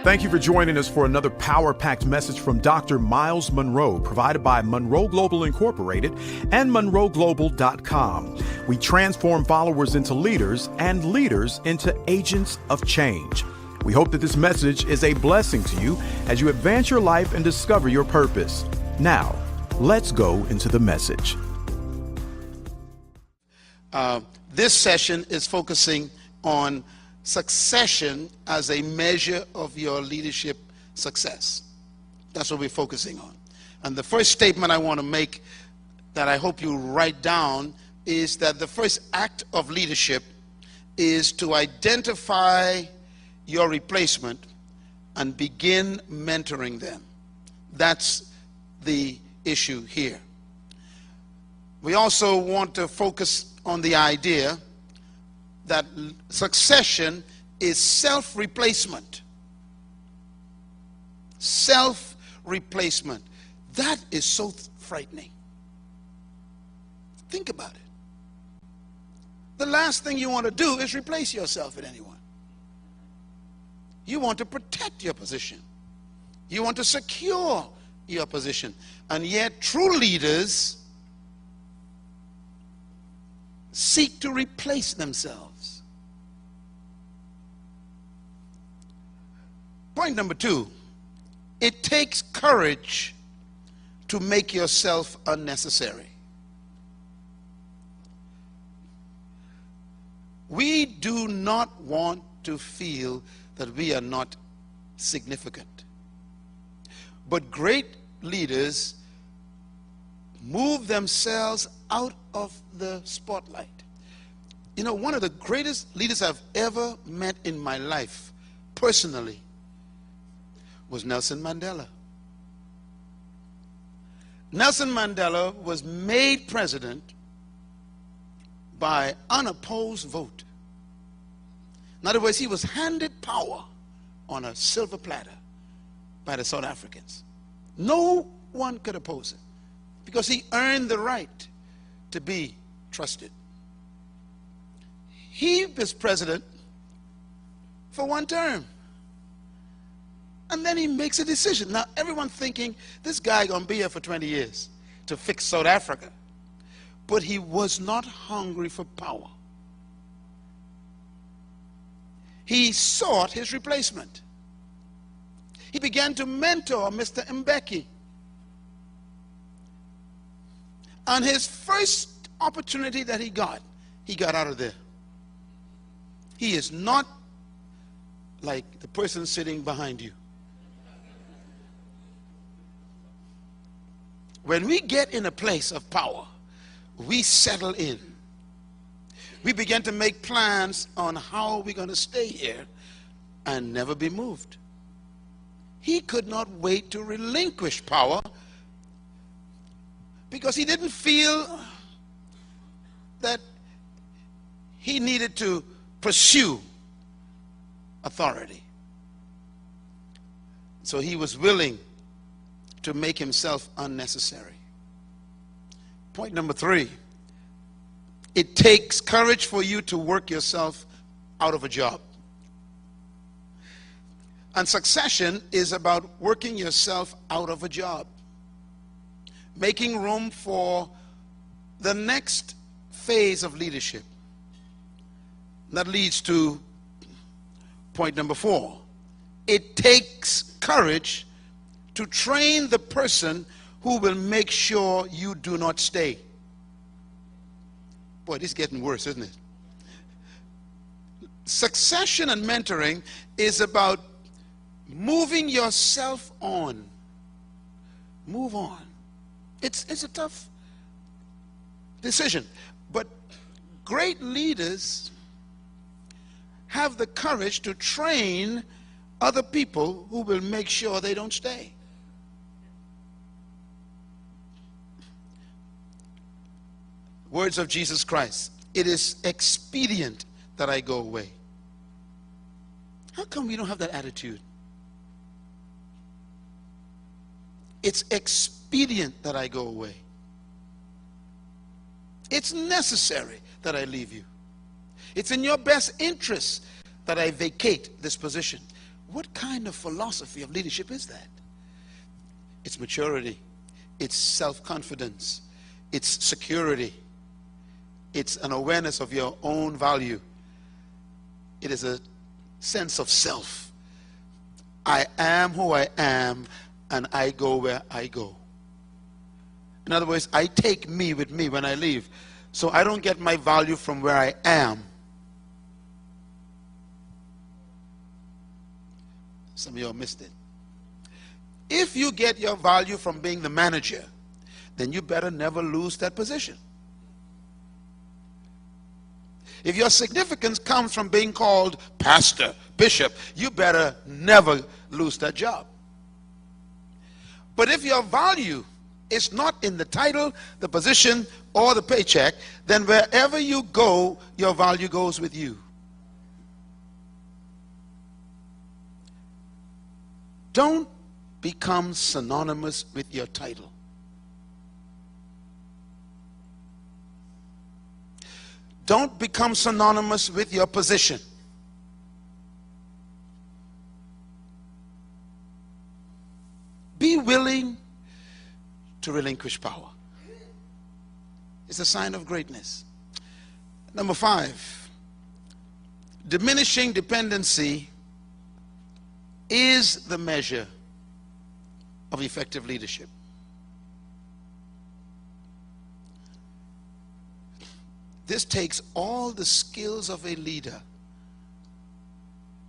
Thank you for joining us for another power-packed message from Dr. Myles Munroe, provided by Monroe Global Incorporated and monroeglobal.com. We transform followers into leaders and leaders into agents of change. We hope that this message is a blessing to you as you advance your life and discover your purpose. Now, let's go into the message. This session is focusing on succession as a measure of your leadership success. That's what we're focusing on. And the first statement I want to make that I hope you write down is that the first act of leadership is to identify your replacement and begin mentoring them. That's the issue here. We also want to focus on the idea that succession is self-replacement. Self-replacement. That is so frightening. Think about it. The last thing you want to do is replace yourself with anyone. You want to protect your position. You want to secure your position. And yet true leaders seek to replace themselves. Point number 2, it takes courage to make yourself unnecessary. We do not want to feel that we are not significant. But great leaders move themselves out of the spotlight. You know, one of the greatest leaders I've ever met in my life, personally, was Nelson Mandela. Nelson Mandela was made president by unopposed vote. In other words, he was handed power on a silver platter by the South Africans. No one could oppose it because he earned the right to be trusted. He was president for one term. And then he makes a decision. Now, everyone thinking, this guy gonna be here for 20 years to fix South Africa. But he was not hungry for power. He sought his replacement. He began to mentor Mr. Mbeki. And his first opportunity that he got out of there. He is not like the person sitting behind you. When we get in a place of power, we settle in. We begin to make plans on how we're going to stay here and never be moved. He could not wait to relinquish power because he didn't feel that he needed to pursue authority. So he was willing to make himself unnecessary. Point number 3, it takes courage for you to work yourself out of a job. And succession is about working yourself out of a job, making room for the next phase of leadership. That leads to point number 4. It takes courage to train the person who will make sure you do not stay. Boy, this is getting worse, isn't it? Succession and mentoring is about moving yourself on. Move on. It's a tough decision. But great leaders have the courage to train other people who will make sure they don't stay. Words of Jesus Christ. It is expedient that I go away. How come we don't have that attitude? It's expedient that I go away. It's necessary that I leave you. It's in your best interest that I vacate this position. What kind of philosophy of leadership is that? It's maturity, it's self-confidence, it's security, it's an awareness of your own value. It is a sense of self. I am who I am, and I go where I go. In other words, I take me with me when I leave. So I don't get my value from where I am. Some of y'all missed it. If you get your value from being the manager, then you better never lose that position. If your significance comes from being called pastor, bishop, you better never lose that job. But if your value is not in the title, the position, or the paycheck, then wherever you go, your value goes with you. Don't become synonymous with your title. Don't become synonymous with your position. Be willing to relinquish power. It's a sign of greatness. Number 5, diminishing dependency is the measure of effective leadership. This takes all the skills of a leader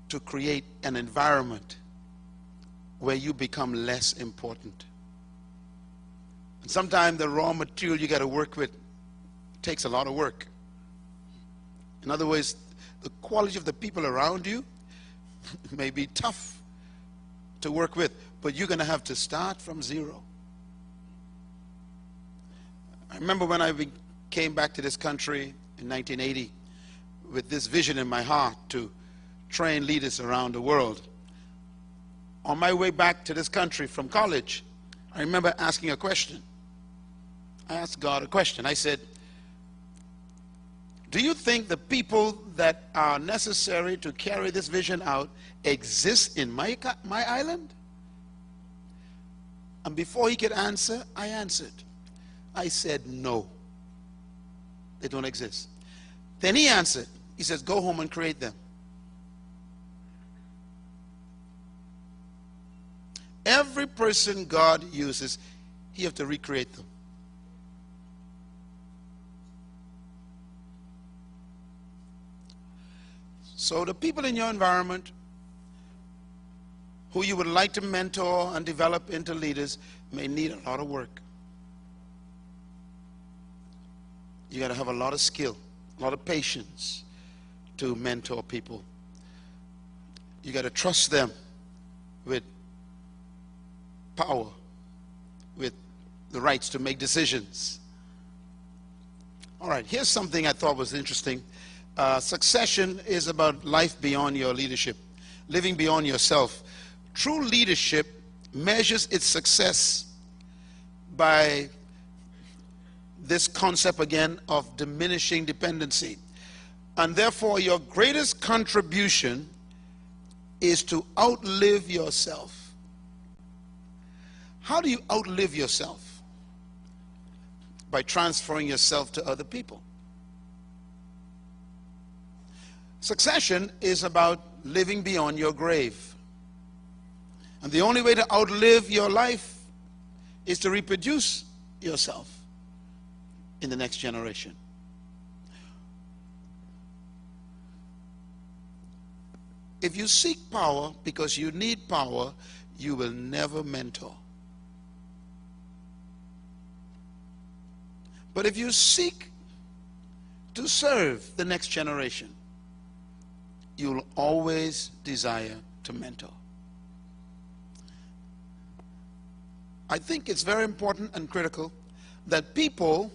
to create an environment where you become less important. And sometimes the raw material you got to work with takes a lot of work. In other words, the quality of the people around you may be tough to work with, but you're going to have to start from zero. I remember when I came back to this country in 1980 with this vision in my heart to train leaders around the world. On my way back to this country from college, I remember asking a question. I asked God a question. I said, do you think the people that are necessary to carry this vision out exist in my island? And before he could answer, I answered. I said, no, they don't exist. Then he answered. He says, go home and create them. Every person God uses, he has to recreate them. So the people in your environment who you would like to mentor and develop into leaders may need a lot of work. You got to have a lot of skill, a lot of patience to mentor people. You got to trust them with power, with the rights to make decisions. All right, here's something I thought was interesting. Succession is about life beyond your leadership, living beyond yourself. True leadership measures its success by this concept again of diminishing dependency. And therefore, your greatest contribution is to outlive yourself. How do you outlive yourself? By transferring yourself to other people. Succession is about living beyond your grave. And the only way to outlive your life is to reproduce yourself in the next generation. If you seek power because you need power, you will never mentor. But if you seek to serve the next generation, you will always desire to mentor. I think it's very important and critical that people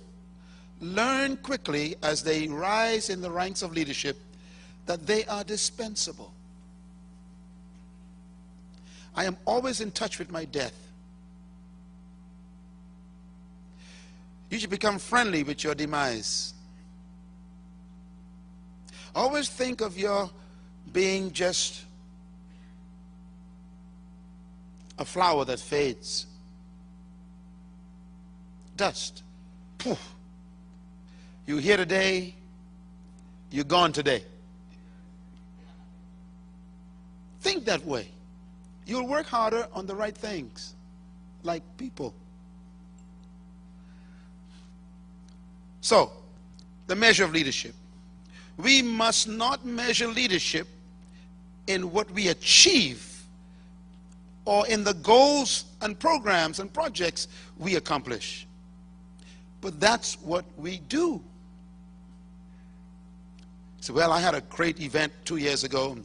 learn quickly as they rise in the ranks of leadership that they are dispensable. I am always in touch with my death. You should become friendly with your demise. Always think of your being just a flower that fades. Dust. Poof. You're here today, you're gone today. Think that way. You'll work harder on the right things, like people. So, the measure of leadership. We must not measure leadership in what we achieve or in the goals and programs and projects we accomplish. But that's what we do. So, well, I had a great event 2 years ago,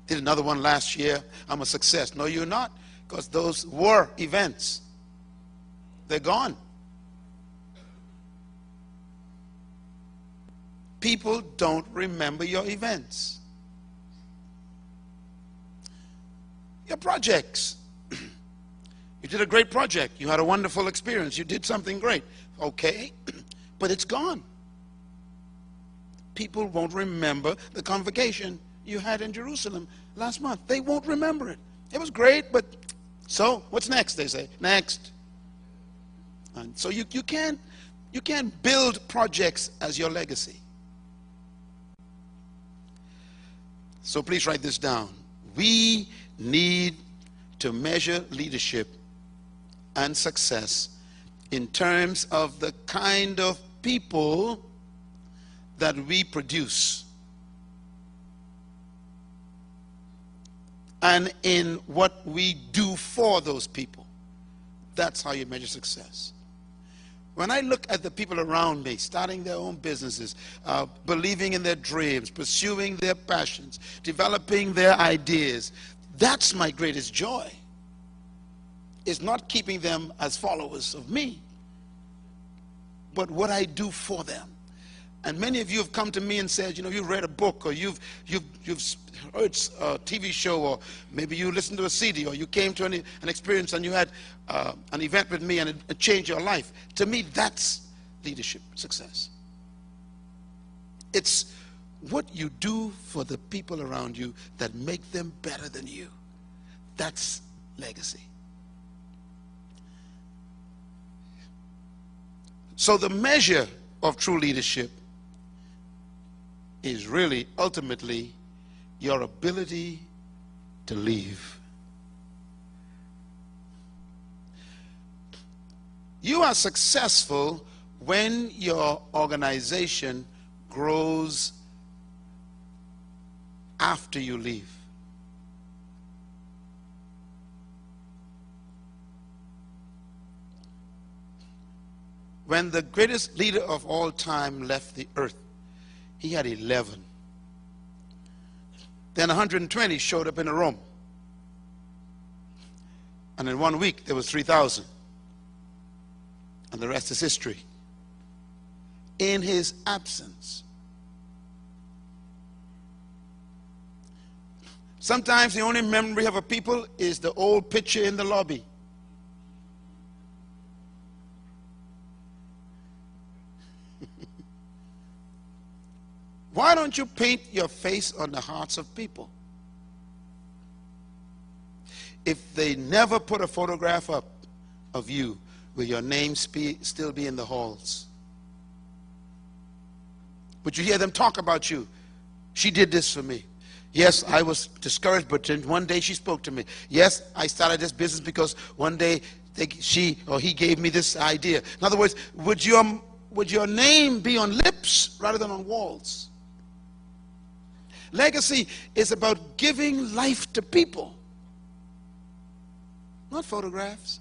did another one last year, I'm a success. No, you're not, because those were events. They're gone. People don't remember your events. Your projects. You did a great project. You had a wonderful experience. You did something great. Okay, but it's gone. People won't remember the convocation you had in Jerusalem last month. They won't remember it. It was great, but so what's next? They say next. And so you can't build projects as your legacy. So please write this down. We need to measure leadership and success in terms of the kind of people that we produce and in what we do for those people. That's how you measure success. When I look at the people around me, starting their own businesses, believing in their dreams, pursuing their passions, developing their ideas, that's my greatest joy. It's not keeping them as followers of me, but what I do for them. And many of you have come to me and said, you know, you've read a book, or you've heard a TV show, or maybe you listened to a CD, or you came to an experience and you had an event with me and it changed your life. To me, that's leadership success. It's what you do for the people around you that make them better than you. That's legacy. So the measure of true leadership is really ultimately your ability to leave. You are successful when your organization grows after you leave. When the greatest leader of all time left the earth, he had 11. Then 120 showed up in a room. And in 1 week, there was 3,000. And the rest is history. In his absence. Sometimes the only memory of a people is the old picture in the lobby. Why don't you paint your face on the hearts of people? If they never put a photograph up of you, will your name still be in the halls? Would you hear them talk about you? She did this for me. Yes, I was discouraged, but then one day she spoke to me. Yes, I started this business because one day she or he gave me this idea. In other words, would your name be on lips rather than on walls? Legacy is about giving life to people, not photographs.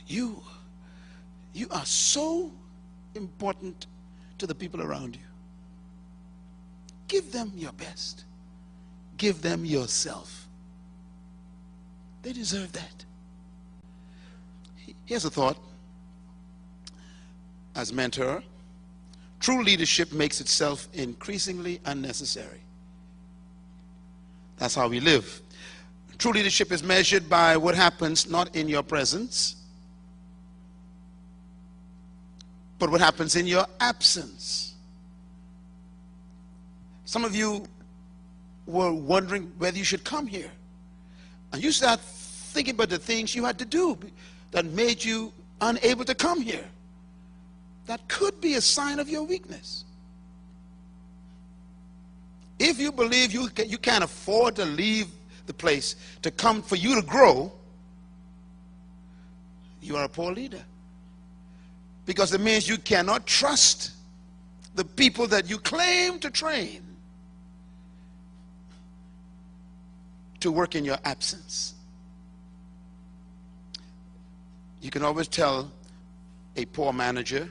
You are so important to the people around you. Give them your best. Give them yourself. They deserve that. Here's a thought. As mentor, true leadership makes itself increasingly unnecessary. That's how we live. True leadership is measured by what happens not in your presence, but what happens in your absence. Some of you were wondering whether you should come here. And you start thinking about the things you had to do that made you unable to come here. That could be a sign of your weakness. If you believe you can't afford to leave the place to come for you to grow, you are a poor leader. Because it means you cannot trust the people that you claim to train to work in your absence. You can always tell a poor manager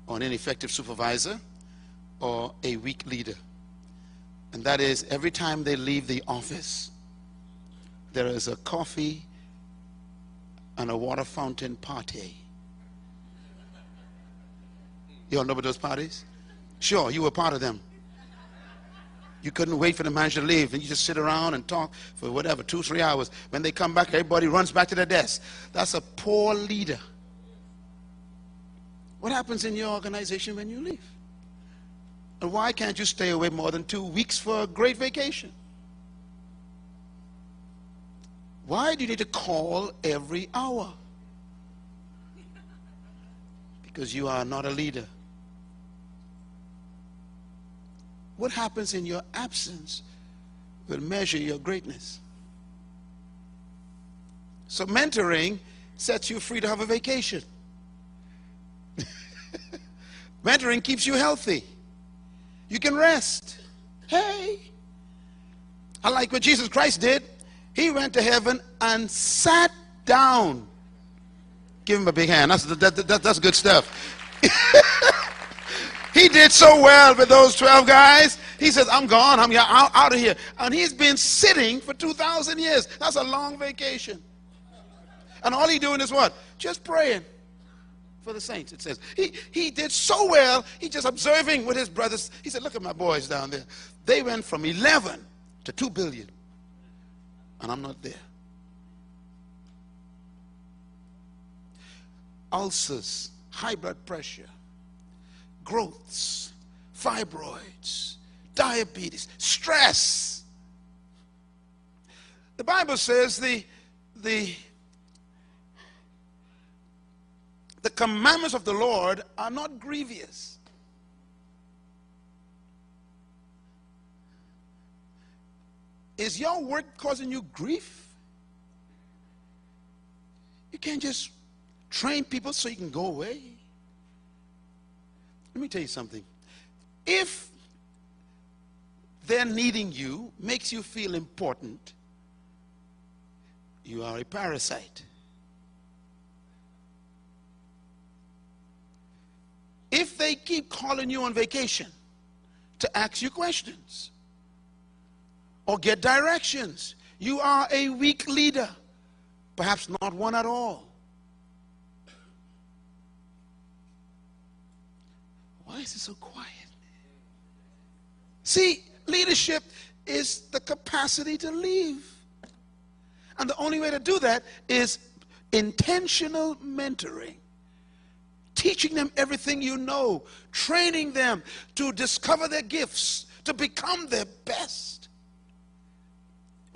or an ineffective supervisor or a weak leader. And that is, every time they leave the office, there is a coffee and a water fountain party. You all know about those parties? Sure, you were part of them. You couldn't wait for the manager to leave, and you just sit around and talk for whatever, 2-3 hours. When they come back, everybody runs back to their desk. That's a poor leader. What happens in your organization when you leave? And why can't you stay away more than 2 weeks for a great vacation? Why do you need to call every hour? Because you are not a leader. What happens in your absence will measure your greatness. So mentoring sets you free to have a vacation. Mentoring keeps you healthy. You can rest. Hey, I like what Jesus Christ did. He went to heaven and sat down. Give him a big hand. That's good stuff. He did so well with those 12 guys. He says, I'm gone. I'm out of here. And he's been sitting for 2,000 years. That's a long vacation. And all he's doing is what? Just praying for the saints, it says. He did so well, he's just observing with his brothers. He said, look at my boys down there. They went from 11 to 2 billion. And I'm not there. Ulcers, high blood pressure, growths, fibroids, diabetes, stress. The Bible says the commandments of the Lord are not grievous. Is your work causing you grief? You can't just train people so you can go away. Let me tell you something. If their needing you makes you feel important, you are a parasite. If they keep calling you on vacation to ask you questions or get directions, you are a weak leader, perhaps not one at all. Why is it so quiet? See, leadership is the capacity to leave. And the only way to do that is intentional mentoring. Teaching them everything you know. Training them to discover their gifts, to become their best.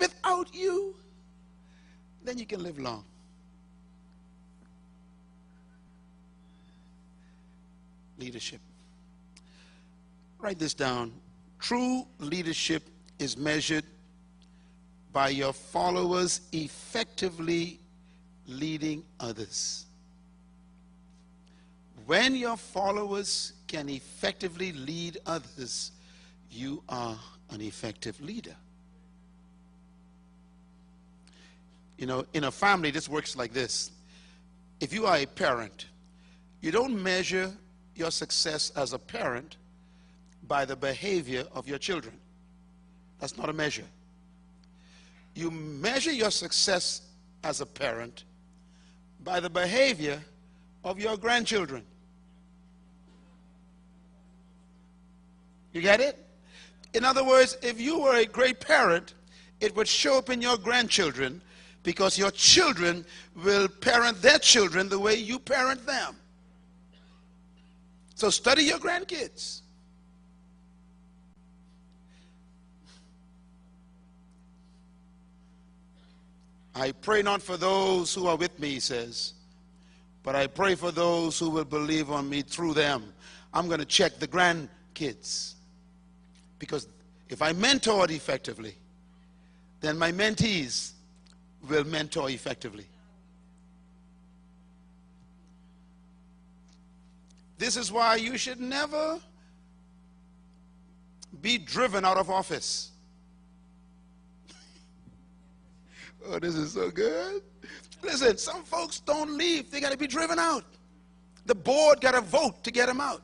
Without you, then you can live long. Leadership. Write this down. True leadership is measured by your followers effectively leading others. When your followers can effectively lead others, you are an effective leader. You know, in a family, this works like this. If you are a parent, you don't measure your success as a parent by the behavior of your children. That's not a measure. You measure your success as a parent by the behavior of your grandchildren. You get it? In other words, if you were a great parent, it would show up in your grandchildren, because your children will parent their children the way you parent them. So study your grandkids. I pray not for those who are with me, he says, but I pray for those who will believe on me through them. I'm going to check the grandkids. Because if I mentored effectively, then my mentees will mentor effectively. This is why you should never be driven out of office. Oh, this is so good. Listen, some folks don't leave. They got to be driven out. The board got to vote to get them out.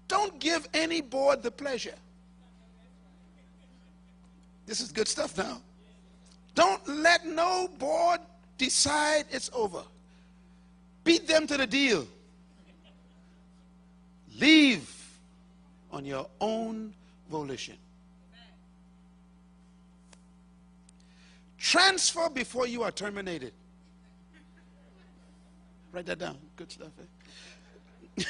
Don't give any board the pleasure. This is good stuff now. Don't let no board decide it's over. Beat them to the deal. Leave on your own volition. Transfer before you are terminated. Write that down. Good stuff. Eh?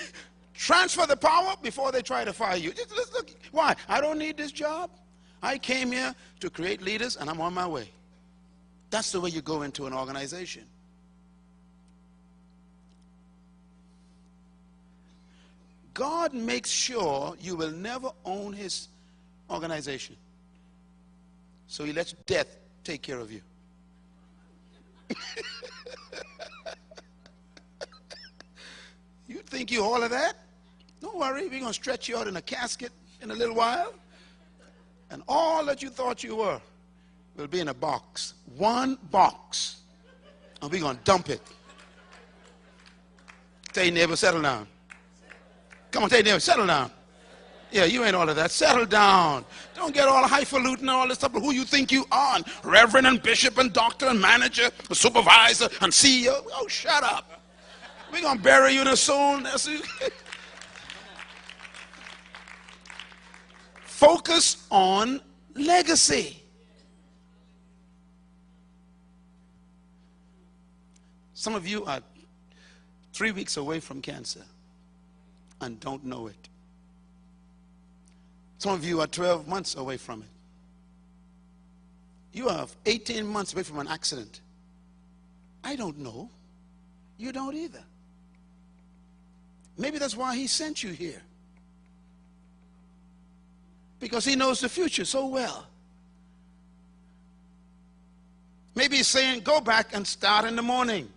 Transfer the power before they try to fire you. Just look. Why? I don't need this job. I came here to create leaders and I'm on my way. That's the way you go into an organization. God makes sure you will never own his organization. So he lets death take care of you. You think you all of that? Don't worry, we're going to stretch you out in a casket in a little while. And all that you thought you were will be in a box. One box. And we're going to dump it. Tell your neighbor, settle down. Come on, tell your neighbor, settle down. Yeah, you ain't all of that. Settle down. Don't get all highfalutin and all this stuff. Who you think you are? Reverend and bishop and doctor and manager, and supervisor and CEO. Oh, shut up. We're going to bury you soon. Focus on legacy. Some of you are 3 weeks away from cancer and don't know it. Some of you are 12 months away from it. You are 18 months away from an accident. I don't know. You don't either. Maybe that's why he sent you here. Because he knows the future so well. Maybe he's saying, go back and start in the morning.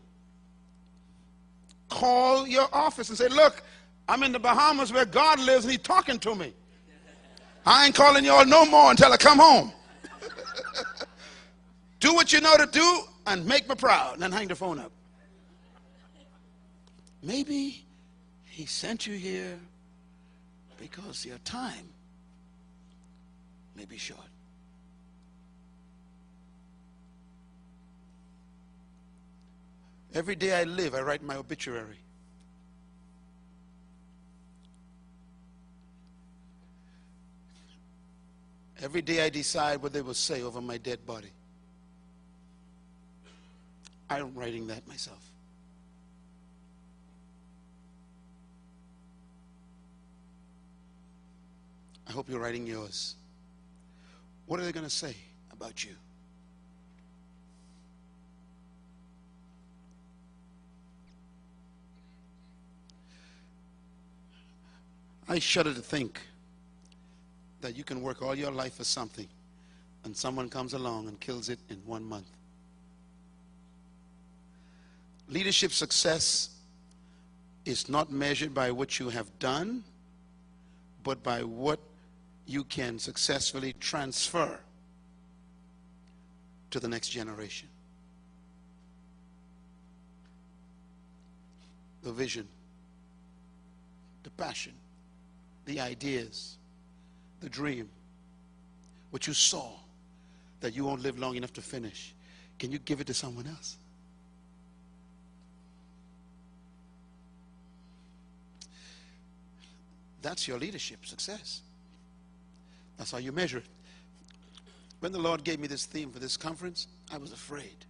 Call your office and say, look, I'm in the Bahamas where God lives and he's talking to me. I ain't calling y'all no more until I come home. Do what you know to do and make me proud. And then hang the phone up. Maybe he sent you here because your time may be short. Every day I live, I write my obituary. Every day I decide what they will say over my dead body. I'm writing that myself. I hope you're writing yours. What are they going to say about you? I shudder to think that you can work all your life for something and someone comes along and kills it in 1 month. Leadership success is not measured by what you have done, but by what you can successfully transfer to the next generation. The vision, the passion, the ideas, the dream, what you saw that you won't live long enough to finish. Can you give it to someone else? That's your leadership success. That's how you measure it. When the Lord gave me this theme for this conference, I was afraid.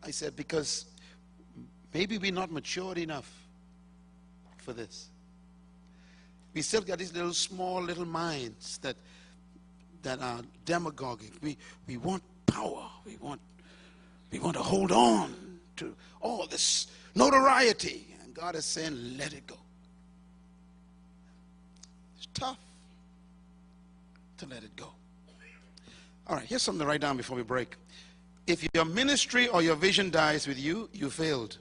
I said, because maybe we're not matured enough for this. We still got these little small little minds that that are demagogic. We want power. We want to hold on to all this notoriety. And God is saying, let it go. It's tough to let it go. All right, here's something to write down before we break. If your ministry or your vision dies with you, you failed.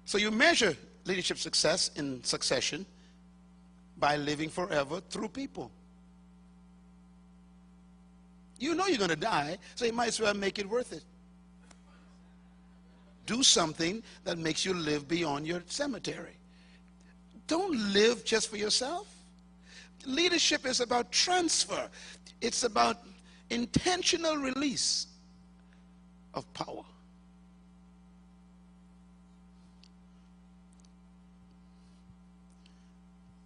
So you measure leadership success in succession by living forever through people. You know you're going to die, so you might as well make it worth it. Do something that makes you live beyond your cemetery. Don't live just for yourself. Leadership is about transfer. It's about intentional release of power.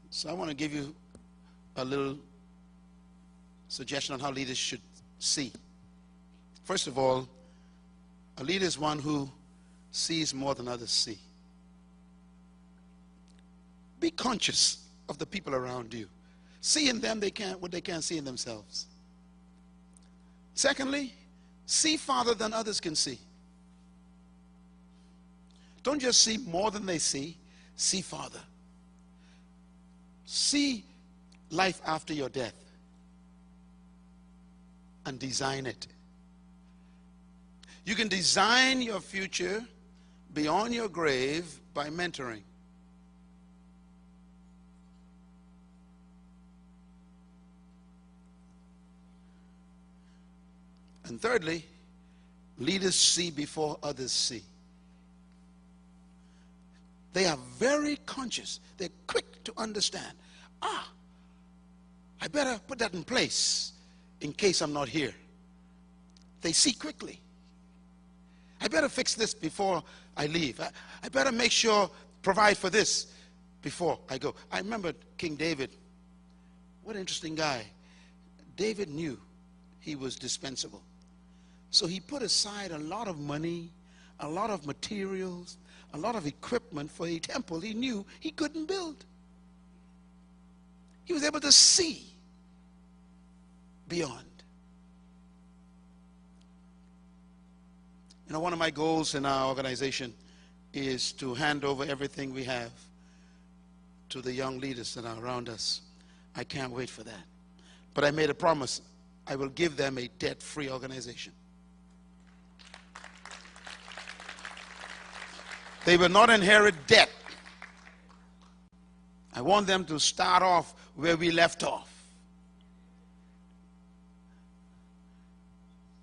So I want to give you a little suggestion on how leaders should see. First of all, a leader is one who sees more than others see. Be conscious of the people around you. See in them what they can't see in themselves. Secondly, see farther than others can see. Don't just see more than they see farther. See life after your death and design it. You can design your future beyond your grave by mentoring. And thirdly, leaders see before others see. They are very conscious. They're quick to understand. I better put that in place in case I'm not here. They see quickly. I better fix this before I leave. I better make sure, provide for this before I go. I remember King David. What an interesting guy. David knew he was dispensable. So he put aside a lot of money, a lot of materials, a lot of equipment for a temple he knew he couldn't build. He was able to see beyond. You know, one of my goals in our organization is to hand over everything we have to the young leaders that are around us. I can't wait for that. But I made a promise. I will give them a debt-free organization. They will not inherit debt. I want them to start off where we left off.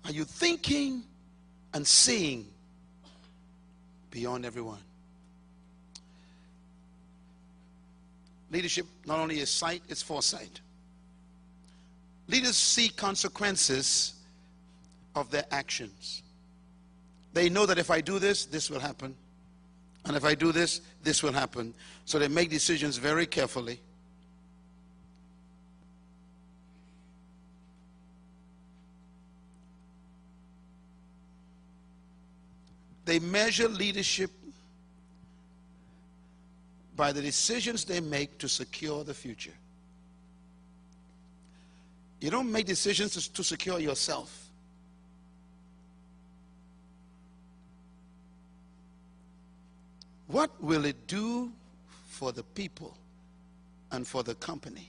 Are you thinking and seeing beyond everyone? Leadership not only is sight, it's foresight. Leaders see consequences of their actions. They know that if I do this, this will happen. And if I do this, this will happen. So they make decisions very carefully. They measure leadership by the decisions they make to secure the future. You don't make decisions to secure yourself. What will it do for the people and for the company?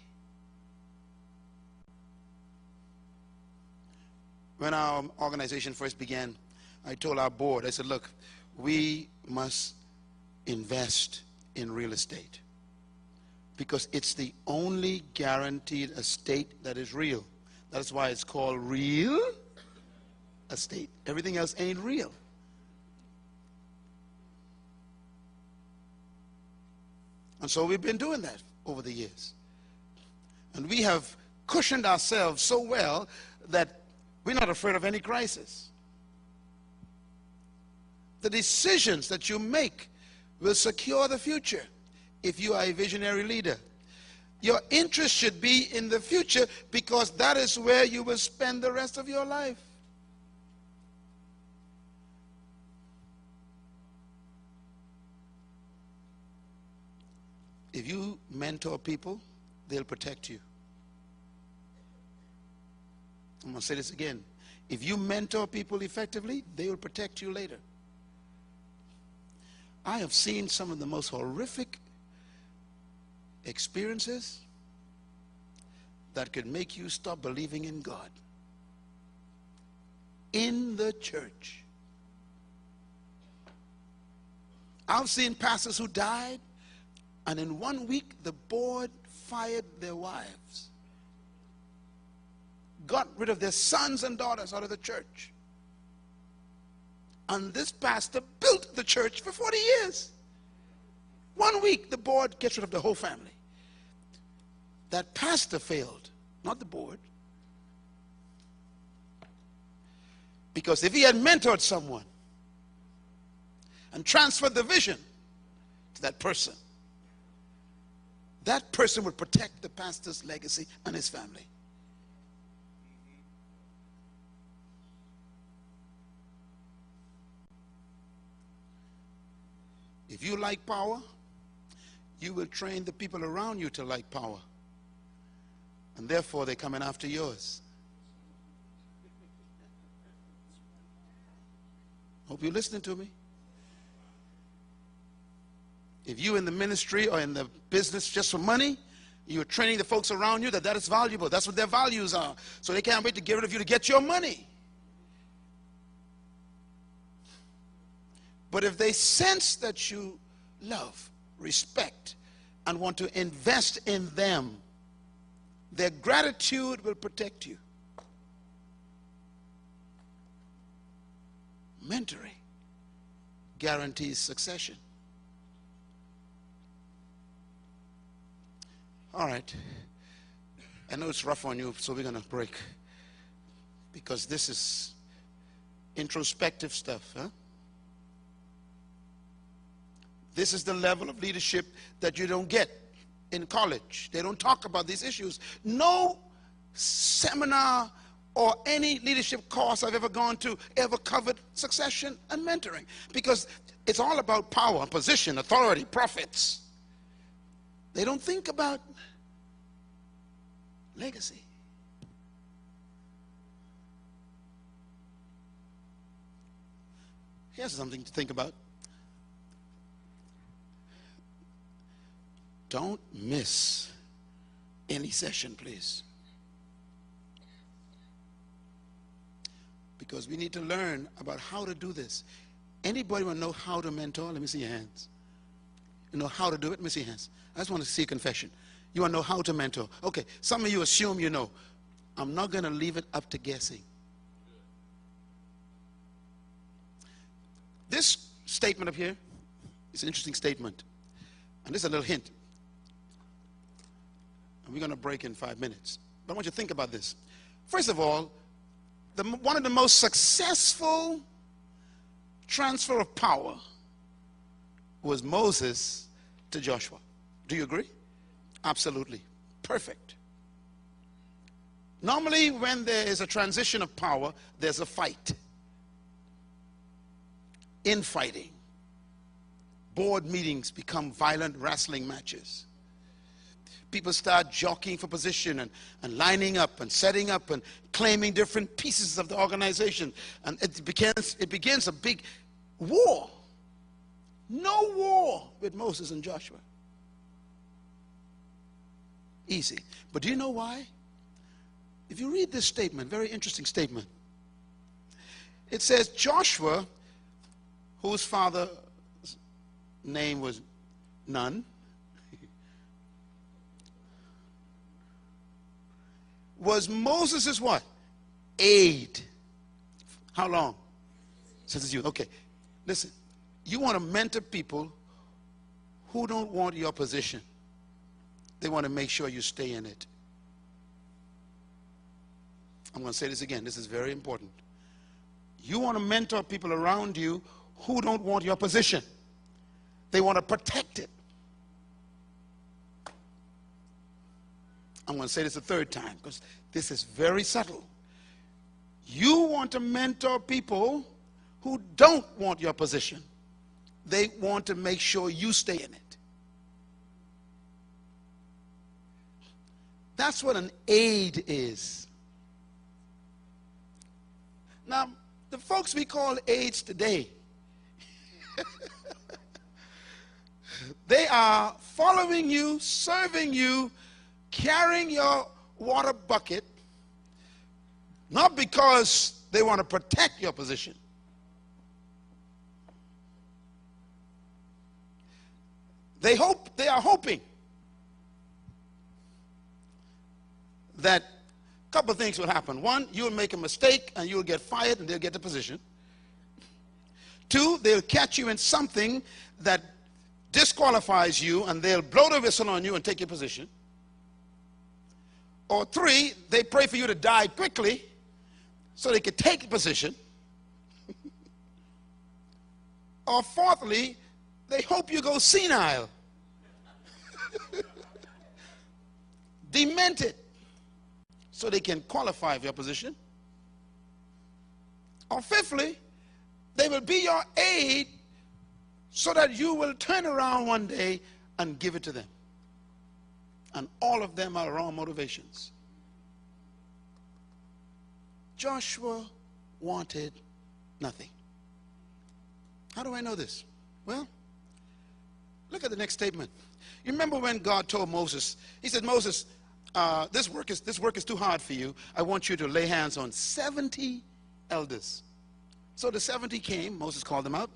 When our organization first began, I told our board, I said, look, we must invest in real estate because it's the only guaranteed estate that is real. That's why it's called real estate. Everything else ain't real. And so we've been doing that over the years. And we have cushioned ourselves so well that we're not afraid of any crisis. The decisions that you make will secure the future if you are a visionary leader. Your interest should be in the future because that is where you will spend the rest of your life. If you mentor people, they'll protect you. I'm going to say this again. If you mentor people effectively, they will protect you later. I have seen some of the most horrific experiences that could make you stop believing in God in the church. I've seen pastors who died, and in 1 week the board fired their wives, got rid of their sons and daughters out of the church. And this pastor built the church for 40 years. 1 week, the board gets rid of the whole family. That pastor failed, not the board. Because if he had mentored someone and transferred the vision to that person would protect the pastor's legacy and his family. If you like power, you will train the people around you to like power. And therefore, they're coming after yours. Hope you're listening to me. If you're in the ministry or in the business just for money, you're training the folks around you that is valuable. That's what their values are. So they can't wait to get rid of you to get your money. But if they sense that you love, respect, and want to invest in them, their gratitude will protect you. Mentoring guarantees succession. All right. I know it's rough on you, so we're going to break. Because this is introspective stuff, huh? This is the level of leadership that you don't get in college. They don't talk about these issues. No seminar or any leadership course I've ever gone to ever covered succession and mentoring, because it's all about power, position, authority, profits. They don't think about legacy. Here's something to think about. Don't miss any session, please. Because we need to learn about how to do this. Anybody want to know how to mentor? Let me see your hands. You know how to do it? Let me see your hands. I just want to see a confession. You want to know how to mentor? Okay, some of you assume you know. I'm not going to leave it up to guessing. This statement up here is an interesting statement. And this is a little hint. And we're going to break in 5 minutes. But I want you to think about this. First of all, one of the most successful transfer of power was Moses to Joshua. Do you agree? Absolutely. Perfect. Normally, when there is a transition of power, there's a fight. Infighting. Board meetings become violent wrestling matches. People start jockeying for position and lining up and setting up and claiming different pieces of the organization. And it begins a big war. No war with Moses and Joshua. Easy. But do you know why? If you read this statement, very interesting statement. It says Joshua, whose father's name was Nun, was Moses' what? Aide. How long? Since his youth. Okay. Listen. You want to mentor people who don't want your position. They want to make sure you stay in it. I'm going to say this again. This is very important. You want to mentor people around you who don't want your position. They want to protect it. I'm going to say this a third time because this is very subtle. You want to mentor people who don't want your position. They want to make sure you stay in it. That's what an aid is. Now, the folks we call aides today, they are following you, serving you, carrying your water bucket, not because they want to protect your position. They are hoping that a couple of things will happen. One, you'll make a mistake and you'll get fired and they'll get the position. Two, they'll catch you in something that disqualifies you and they'll blow the whistle on you and take your position. Or three, they pray for you to die quickly so they can take a position. Or fourthly, they hope you go senile, demented, so they can qualify for your position. Or fifthly, they will be your aid so that you will turn around one day and give it to them. And all of them are wrong motivations. Joshua wanted nothing. How do I know this? Well, look at the next statement. You remember when God told Moses, he said, Moses, this work is too hard for you. I want you to lay hands on 70 elders. So the 70 came, Moses called them out.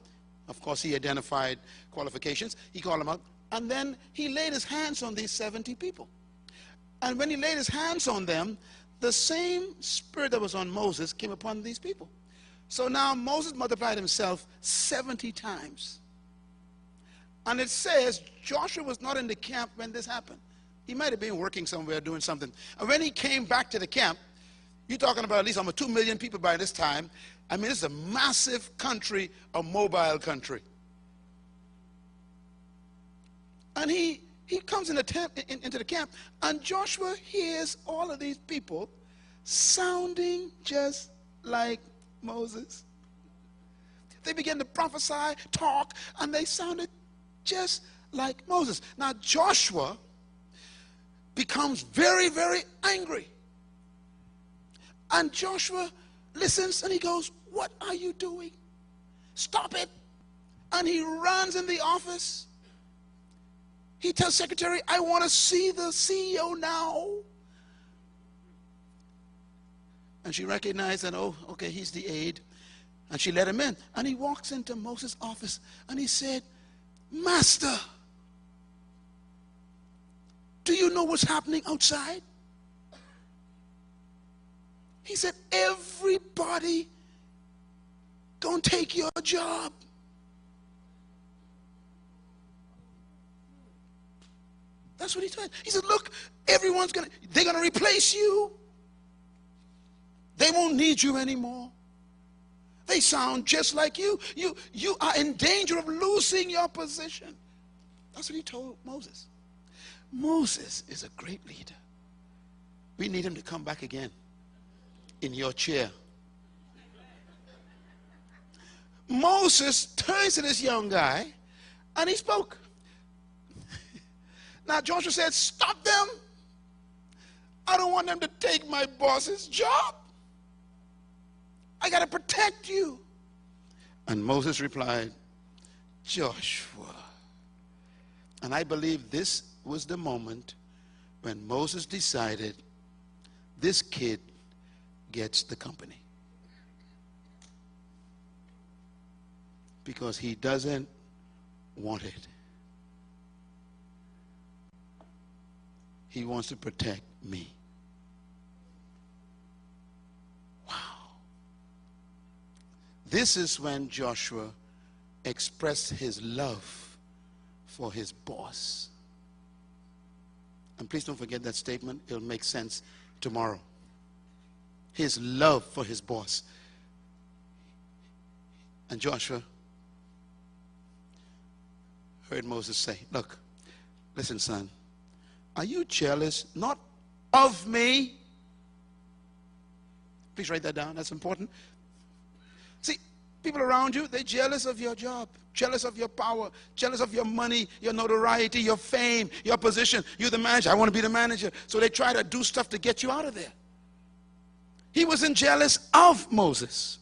Of course, he identified qualifications. He called them out. And then he laid his hands on these 70 people. And when he laid his hands on them, the same spirit that was on Moses came upon these people. So now Moses multiplied himself 70 times. And it says Joshua was not in the camp when this happened. He might have been working somewhere doing something. And when he came back to the camp, you're talking about at least almost 2 million people by this time. I mean, it's a massive country, a mobile country. And he comes into the camp, and Joshua hears all of these people sounding just like Moses. They began to prophesy, talk, and they sounded just like Moses. Now Joshua becomes very, very angry. And Joshua listens and he goes, "What are you doing? Stop it." And he runs in the office. He tells secretary, "I want to see the CEO now." And she recognized that, oh, okay, he's the aide. And she let him in. And he walks into Moses' office and he said, "Master, do you know what's happening outside?" He said, "Everybody gonna take your job." That's what he told. He said, "Look, they're gonna replace you. They won't need you anymore. They sound just like you. You are in danger of losing your position." That's what he told Moses. Moses is a great leader. We need him to come back again in your chair. Moses turns to this young guy and he spoke. Now Joshua said, "Stop them. I don't want them to take my boss's job. I got to protect you." And Moses replied, "Joshua." And I believe this was the moment when Moses decided this kid gets the company. Because he doesn't want it. He wants to protect me. Wow. This is when Joshua expressed his love for his boss. And please don't forget that statement. It'll make sense tomorrow. His love for his boss. And Joshua heard Moses say, "Look, listen, son. Are you jealous not of me?" Please write that down. That's important. See, People around you, they're jealous of your job, jealous of your power, jealous of your money, your notoriety, your fame, your position. You're the manager. I want to be the manager. So they try to do stuff to get you out of there. He wasn't jealous of Moses.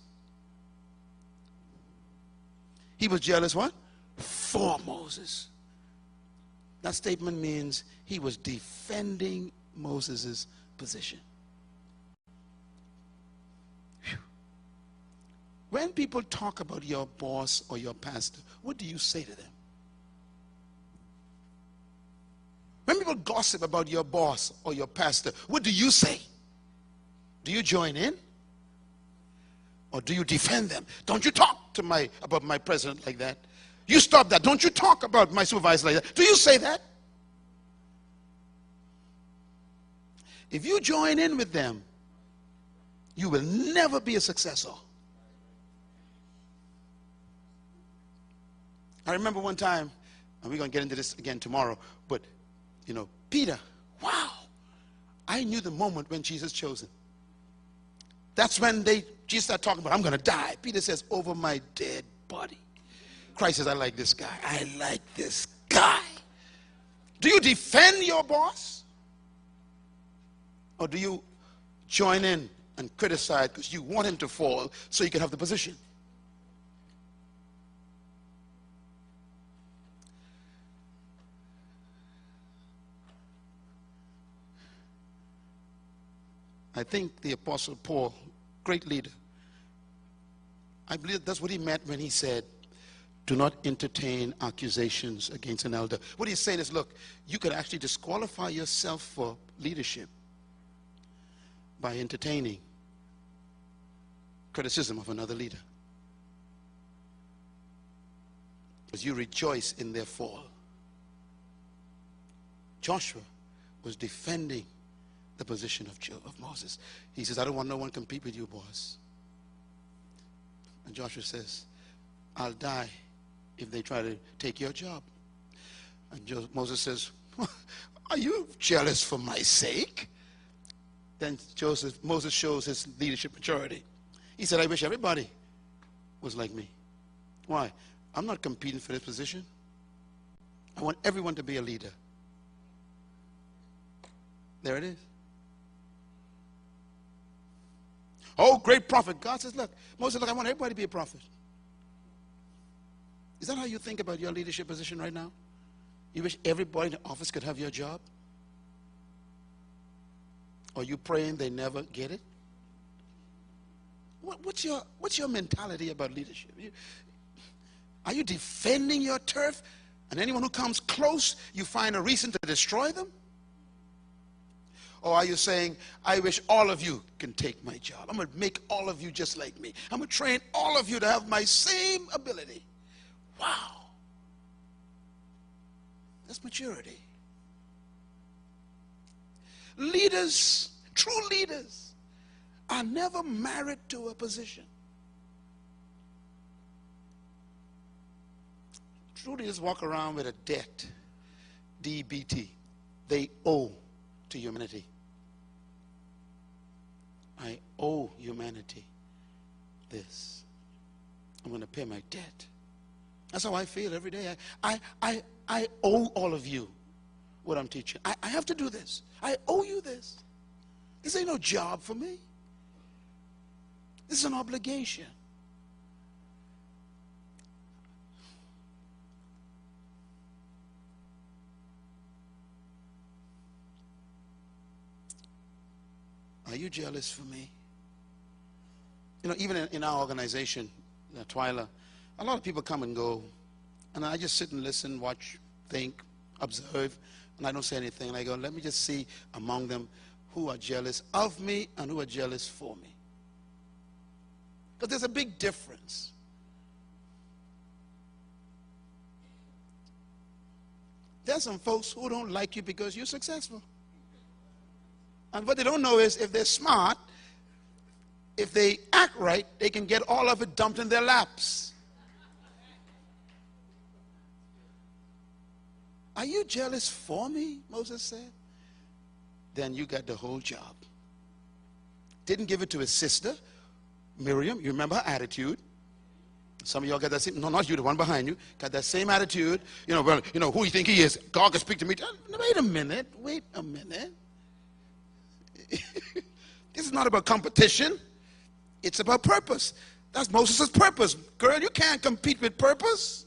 He was jealous what? For Moses. That statement means he was defending Moses' position. Whew. When people talk about your boss or your pastor, what do you say to them? When people gossip about your boss or your pastor, what do you say? Do you join in? Or do you defend them? Don't you talk about my president like that. You stop that. Don't you talk about my supervisor like that. Do you say that? If you join in with them, you will never be a successor. I remember one time, and we're going to get into this again tomorrow, but, Peter, wow, I knew the moment when Jesus chose him. That's when Jesus started talking about, I'm going to die. Peter says, over my dead body. Christ says, I like this guy. I like this guy. Do you defend your boss? Or do you join in and criticize because you want him to fall so you can have the position? I think the Apostle Paul, great leader, I believe that's what he meant when he said, do not entertain accusations against an elder. What he's saying is, look, you could actually disqualify yourself for leadership by entertaining criticism of another leader, because you rejoice in their fall. Joshua was defending the position of Moses. He says, I don't want no one to compete with you, boss. And Joshua says, I'll die if they try to take your job. And Moses says, are you jealous for my sake? Then Moses shows his leadership maturity. He said, I wish everybody was like me. Why? I'm not competing for this position. I want everyone to be a leader. There it is. Oh, great prophet. God says, look, Moses, look, I want everybody to be a prophet. Is that how you think about your leadership position right now? You wish everybody in the office could have your job? Or you praying they never get it? What's your mentality about leadership? Are you defending your turf, and anyone who comes close, you find a reason to destroy them? Or are you saying, I wish all of you can take my job. I'm going to make all of you just like me. I'm going to train all of you to have my same ability. Wow. That's maturity. Leaders, true leaders, are never married to a position. True leaders walk around with a debt, DBT. They owe to humanity. I owe humanity this. I'm going to pay my debt. That's how I feel every day. I owe all of you what I'm teaching. I have to do this. I owe you this. This ain't no job for me. This is an obligation. Are you jealous for me? Even in our organization, Twyla, a lot of people come and go, and I just sit and listen, watch, think, observe, and I don't say anything. And I go, let me just see among them who are jealous of me and who are jealous for me. Because there's a big difference. There's some folks who don't like you because you're successful. And what they don't know is, if they're smart, if they act right, they can get all of it dumped in their laps. Are you jealous for me? Moses said. Then you got the whole job. Didn't give it to his sister, Miriam. You remember her attitude. Some of y'all got that same, no, not you, the one behind you, got that same attitude. Well, who you think he is? God can speak to me. Wait a minute. This is not about competition. It's about purpose. That's Moses' purpose. Girl, you can't compete with purpose.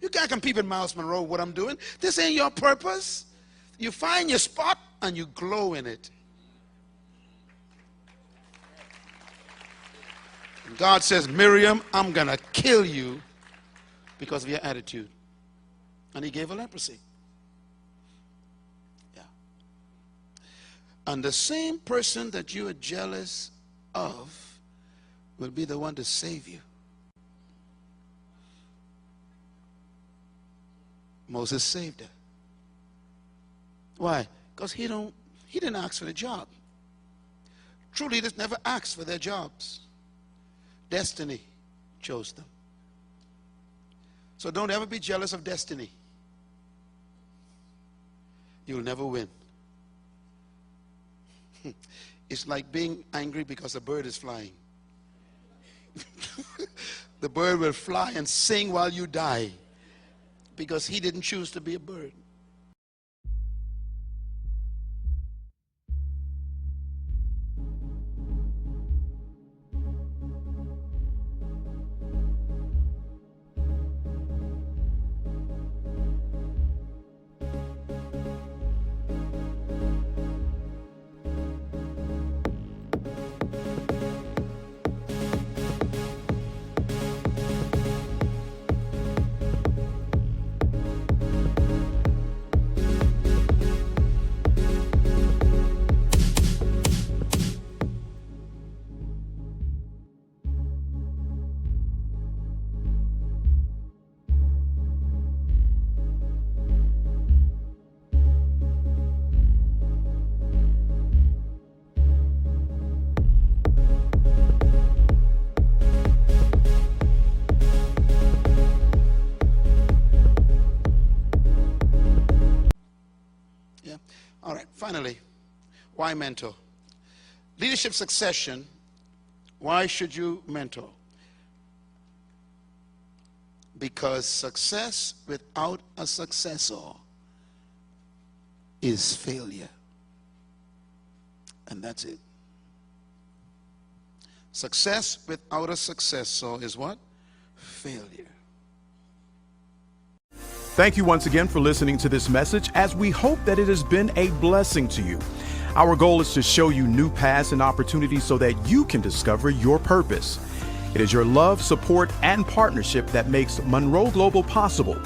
You can't compete with Myles Munroe, what I'm doing. This ain't your purpose. You find your spot and you glow in it. God says, Miriam, I'm going to kill you because of your attitude. And he gave her leprosy. Yeah. And the same person that you are jealous of will be the one to save you. Moses saved her. Why? Because he didn't ask for the job. True leaders never ask for their jobs. Destiny chose them. So don't ever be jealous of destiny. You'll never win. It's like being angry because a bird is flying. The bird will fly and sing while you die because he didn't choose to be a bird. All right, finally, why mentor? Leadership succession, why should you mentor? Because success without a successor is failure. And that's it. Success without a successor is what? Failure. Thank you once again for listening to this message, as we hope that it has been a blessing to you. Our goal is to show you new paths and opportunities so that you can discover your purpose. It is your love, support, and partnership that makes Monroe Global possible.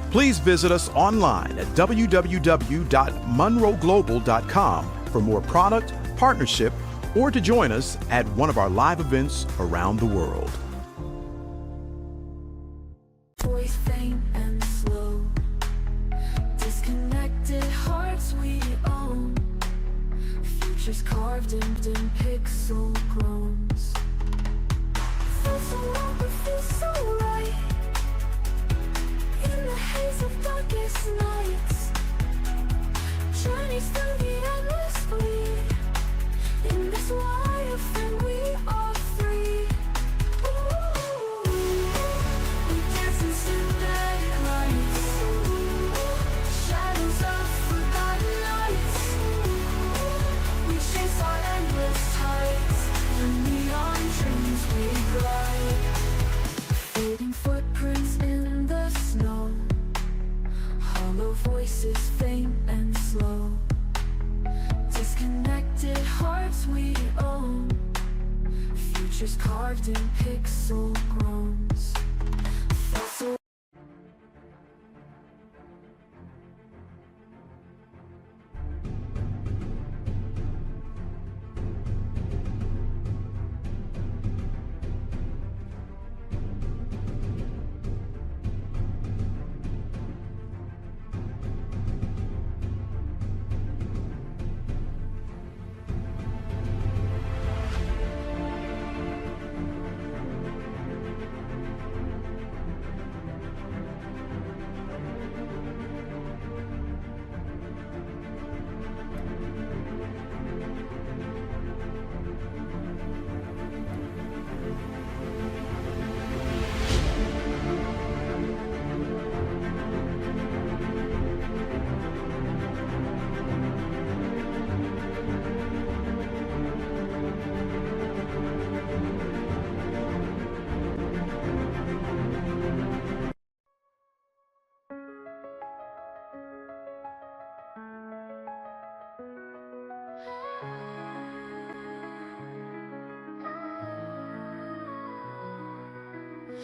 Please visit us online at www.monroeglobal.com for more product, partnership, or to join us at one of our live events around the world. Voice faint and slow, disconnected hearts we own, futures carved in pixel clones. Feels so wrong but feels so right, in the haze of darkest nights, journeys through the endless bleed, in this wire frame we are free. We dance in synthetic lights, shadows of forgotten nights. We chase our endless tides, and neon dreams we glide. Fading footprints in the snow, hollow voices faint and slow, disconnected hearts we own, futures carved in pixel groans. Felt so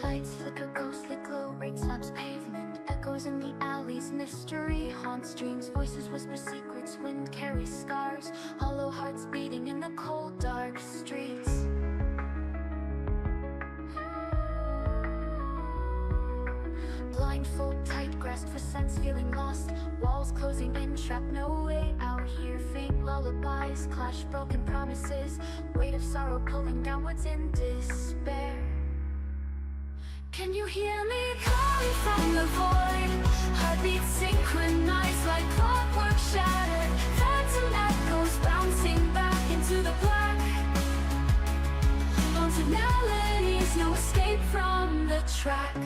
Lights flicker, ghostly glow, raindrops pavement, echoes in the alleys, mystery haunts dreams, voices whisper secrets, wind carries scars, hollow hearts beating in the cold dark streets. Blindfold tight, grasped for sense, feeling lost, walls closing in, trapped, no way out here. Faint lullabies clash, broken promises, weight of sorrow pulling downwards in despair. Can you hear me calling from the void? Heartbeats synchronized like clockwork shattered, phantom echoes bouncing back into the black. Haunted melodies, no escape from the track.